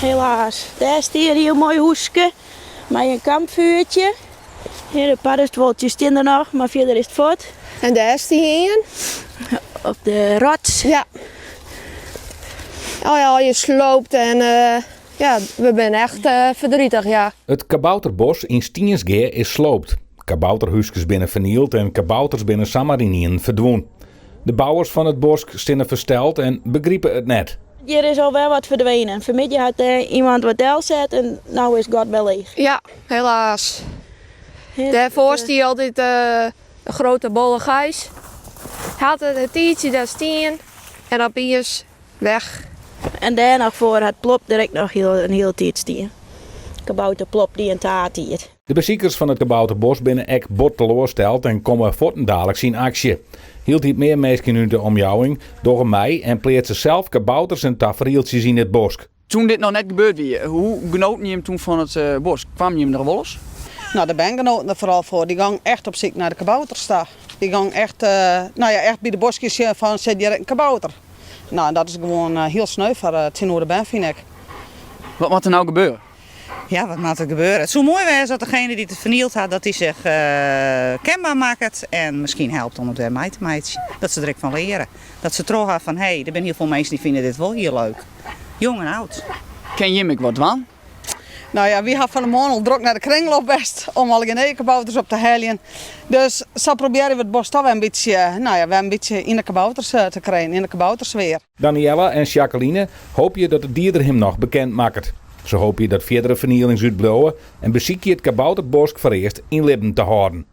helaas. Daar is hier een heel mooi hoesje met een kampvuurtje. Hier de paddenstoeltjes staan er nog, maar verder is het voort. En daar is die een. Op de rots. Ja. Oh ja, je sloopt en ja, we zijn echt verdrietig, ja. Het kabouterbos in Stiensgeer is sloopt. Kabouterhuisjes binnen vernield en kabouters binnen Samarinien verdwenen. De bouwers van het bos staan versteld en begrijpen het net. Hier is al wel wat verdwenen. Vanmiddag had iemand wat deel zet en nu is God wel leeg. Ja, helaas. Daarvoor is die altijd een grote bolle gijs. Had het tientje daar staan en opeens weg. En daar nog voor het plop direct nog een hele tijd staan. Kabouter plop die een taart hier. De beziekers van het kabouterbos binnen ek bot teleursteld en komen dadelijk in actie. Hield hij meer mensen in de omjouwing door mij en pleert ze zelf kabouters en tafereeltjes in het bos. Toen dit nog net gebeurd weer, hoe genoot je hem toen van het bos? Kwam je hem er wel eens? Nou, daar ben genoten er vooral voor. Die gang echt op zoek naar de kabouters staan. Die gang echt, echt bij de bosjes van zet direct een kabouter. Nou, dat is gewoon heel sneu voor het Noorderben, vind ik. Wat moet er nou gebeuren? Ja, wat moet er gebeuren? Het zou mooi zijn dat degene die het vernield had, dat hij zich kenbaar maakt. En misschien helpt om het weer mij te maken. Dat ze er direct van leren. Dat ze terug gaan van, hé, er zijn heel veel mensen die vinden dit wel heel leuk. Jong en oud. Ken je me wat van? Nou ja, wie had van de morgen al druk naar de kringloop best om al geen kabouters op te halen. Dus zo proberen we het bos toch weer een beetje in de kabouters te krijgen, in de kaboutersfeer. Daniella en Jacqueline hoop je dat het dier hem nog bekend maakt. Ze hopen dat verdere vernieling uitblouwen en beziek je het kabouterbos voor eerst in leven te houden.